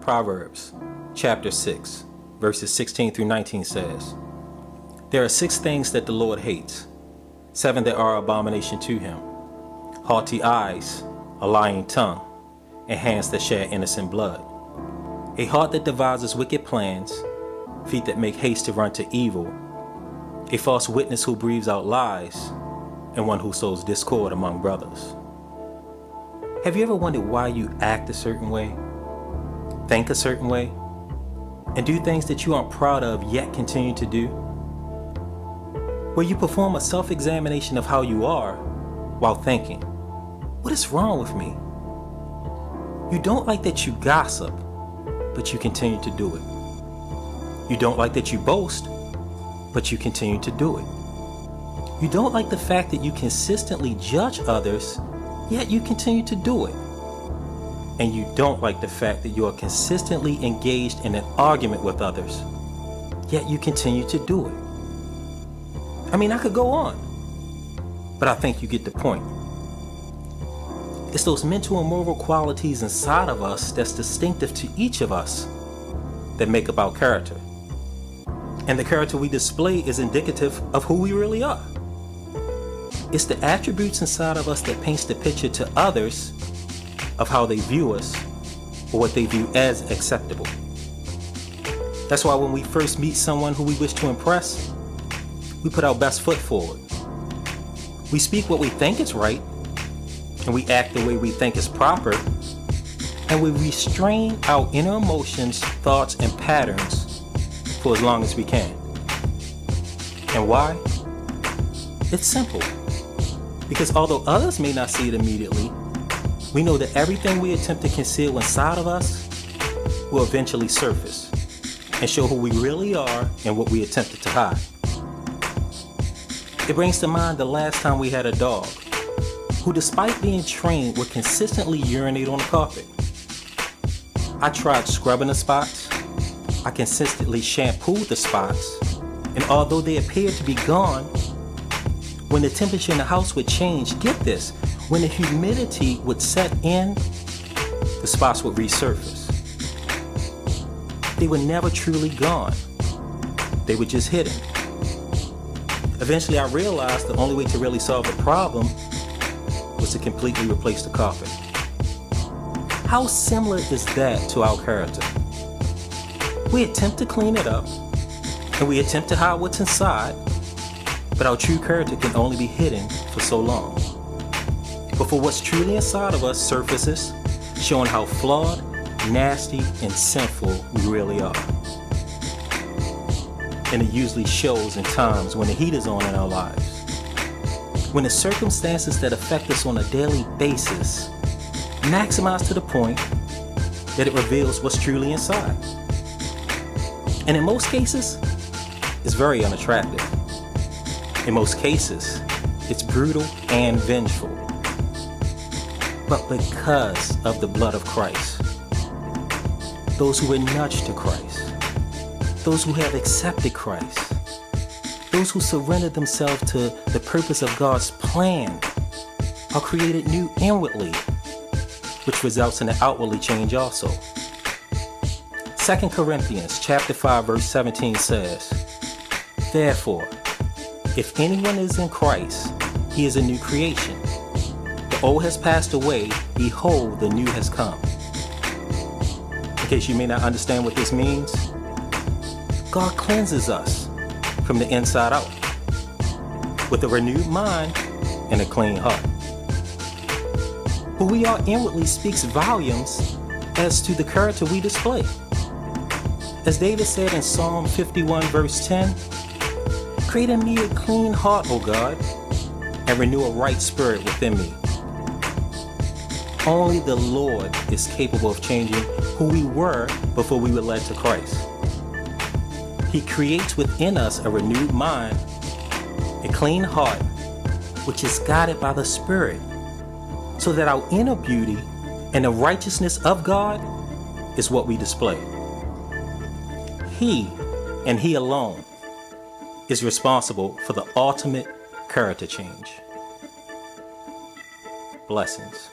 Proverbs chapter 6, verses 16 through 19 says, "There are 6 things that the Lord hates, 7 that are abomination to him: haughty eyes, a lying tongue, and hands that shed innocent blood, a heart that devises wicked plans, feet that make haste to run to evil, a false witness who breathes out lies, and one who sows discord among brothers." Have you ever wondered why you act a certain way, think a certain way, and do things that you aren't proud of yet continue to do? Where you perform a self-examination of how you are while thinking, what is wrong with me? You don't like that you gossip, but you continue to do it. You don't like that you boast, but you continue to do it. You don't like the fact that you consistently judge others, yet you continue to do it. And you don't like the fact that you are consistently engaged in an argument with others, yet you continue to do it. I mean, I could go on, but I think you get the point. It's those mental and moral qualities inside of us that's distinctive to each of us that make up our character. And the character we display is indicative of who we really are. It's the attributes inside of us that paints the picture to others of how they view us or what they view as acceptable. That's why when we first meet someone who we wish to impress, we put our best foot forward. We speak what we think is right, and we act the way we think is proper, and we restrain our inner emotions, thoughts, and patterns for as long as we can. And why? It's simple. Because although others may not see it immediately, we know that everything we attempt to conceal inside of us will eventually surface and show who we really are and what we attempted to hide. It brings to mind the last time we had a dog who, despite being trained, would consistently urinate on the carpet. I tried scrubbing the spots. I consistently shampooed the spots. And although they appeared to be gone, when the temperature in the house would change, get this, when the humidity would set in, the spots would resurface. They were never truly gone. They were just hidden. Eventually I realized the only way to really solve the problem was to completely replace the carpet. How similar is that to our character? We attempt to clean it up, and we attempt to hide what's inside, but our true character can only be hidden for so long. Before what's truly inside of us surfaces, showing how flawed, nasty, and sinful we really are. And it usually shows in times when the heat is on in our lives, when the circumstances that affect us on a daily basis maximize to the point that it reveals what's truly inside. And in most cases, it's very unattractive. In most cases, it's brutal and vengeful. But because of the blood of Christ, those who were nudged to Christ, those who have accepted Christ, those who surrendered themselves to the purpose of God's plan, are created new inwardly, which results in an outwardly change also. 2 Corinthians chapter 5, verse 17 says, "Therefore, if anyone is in Christ, he is a new creation. The old has passed away, behold, the new has come." In case you may not understand what this means, God cleanses us from the inside out with a renewed mind and a clean heart. Who we are inwardly speaks volumes as to the character we display. As David said in Psalm 51, verse 10, "Create in me a clean heart, O God, and renew a right spirit within me." Only the Lord is capable of changing who we were before we were led to Christ. He creates within us a renewed mind, a clean heart, which is guided by the Spirit, so that our inner beauty and the righteousness of God is what we display. He, and He alone, is responsible for the ultimate character change. Blessings.